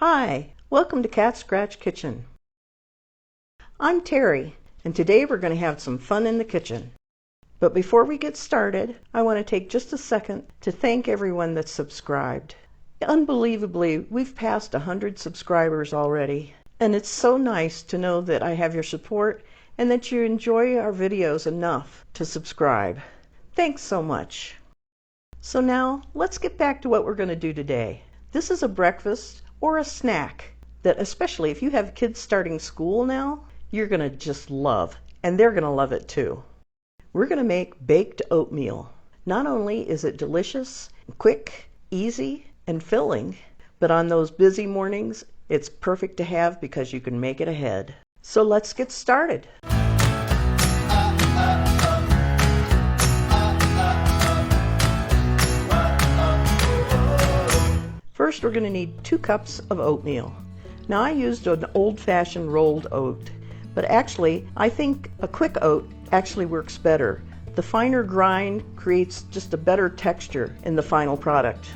Hi, welcome to Cat Scratch Kitchen. I'm Terry, and today we're going to have some fun in the kitchen. But before we get started, I want to take just a second to thank everyone that's subscribed. Unbelievably, we've passed 100 subscribers already, and it's so nice to know that I have your support and that you enjoy our videos enough to subscribe. Thanks so much. So now, let's get back to what we're going to do today. This is a breakfast or a snack that, especially if you have kids starting school now, you're going to just love, and they're going to love it too. We're going to make baked oatmeal. Not only is it delicious, quick, easy, and filling, but on those busy mornings, it's perfect to have because you can make it ahead. So let's get started. First, we're going to need 2 cups of oatmeal. Now, I used an old-fashioned rolled oat, but actually, I think a quick oat actually works better. The finer grind creates just a better texture in the final product.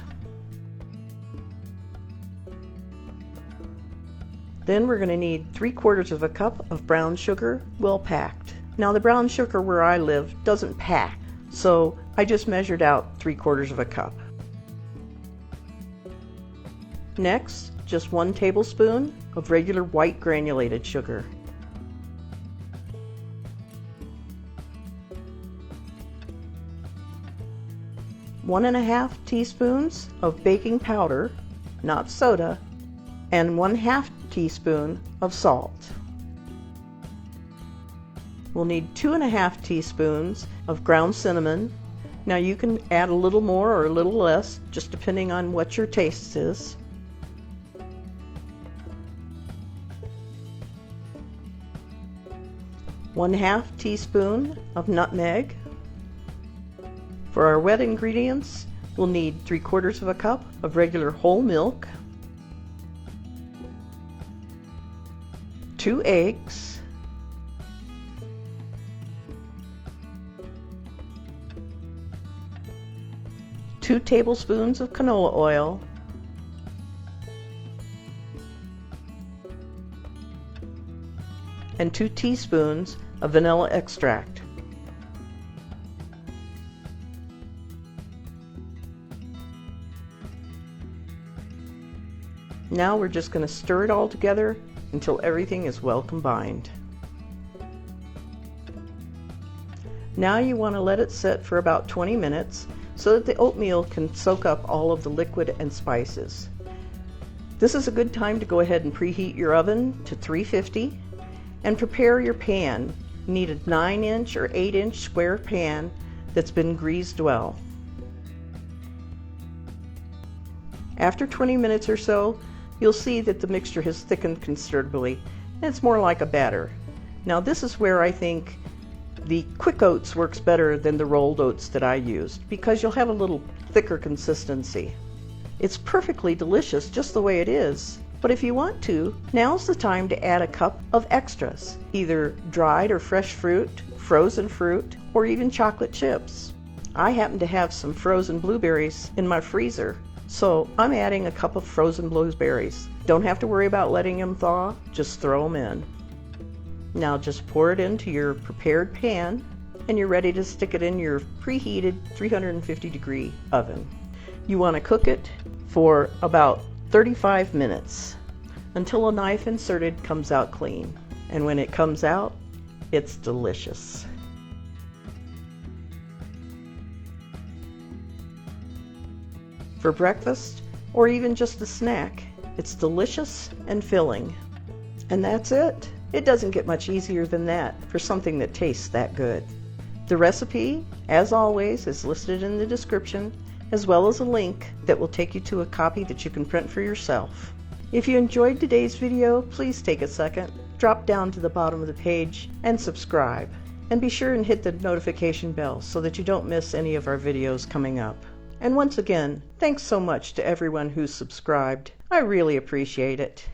Then we're going to need 3/4 of a cup of brown sugar, well packed. Now, the brown sugar where I live doesn't pack, so I just measured out 3/4 of a cup. Next, just 1 tablespoon of regular white granulated sugar. One and a half teaspoons of baking powder, not soda, and 1/2 teaspoon of salt. We'll need 2.5 teaspoons of ground cinnamon. Now you can add a little more or a little less, just depending on what your taste is. 1/2 teaspoon of nutmeg. For our wet ingredients, we'll need 3/4 of a cup of regular whole milk, 2 eggs, 2 tablespoons of canola oil, and 2 teaspoons of vanilla extract. Now we're just going to stir it all together until everything is well combined. Now you want to let it sit for about 20 minutes so that the oatmeal can soak up all of the liquid and spices. This is a good time to go ahead and preheat your oven to 350 and prepare your pan. You need a 9-inch or 8-inch square pan that's been greased well. After 20 minutes or so, you'll see that the mixture has thickened considerably, and it's more like a batter. Now, this is where I think the quick oats works better than the rolled oats that I used, because you'll have a little thicker consistency. It's perfectly delicious just the way it is. But if you want to, now's the time to add a cup of extras, either dried or fresh fruit, frozen fruit, or even chocolate chips. I happen to have some frozen blueberries in my freezer, so I'm adding a cup of frozen blueberries. Don't have to worry about letting them thaw, just throw them in. Now just pour it into your prepared pan, and you're ready to stick it in your preheated 350-degree oven. You want to cook it for about 35 minutes until a knife inserted comes out clean. And when it comes out, it's delicious. For breakfast or even just a snack, it's delicious and filling. And that's it. It doesn't get much easier than that for something that tastes that good. The recipe, as always, is listed in the description, as well as a link that will take you to a copy that you can print for yourself. If you enjoyed today's video, please take a second, drop down to the bottom of the page and subscribe. And be sure and hit the notification bell so that you don't miss any of our videos coming up. And once again, thanks so much to everyone who's subscribed. I really appreciate it.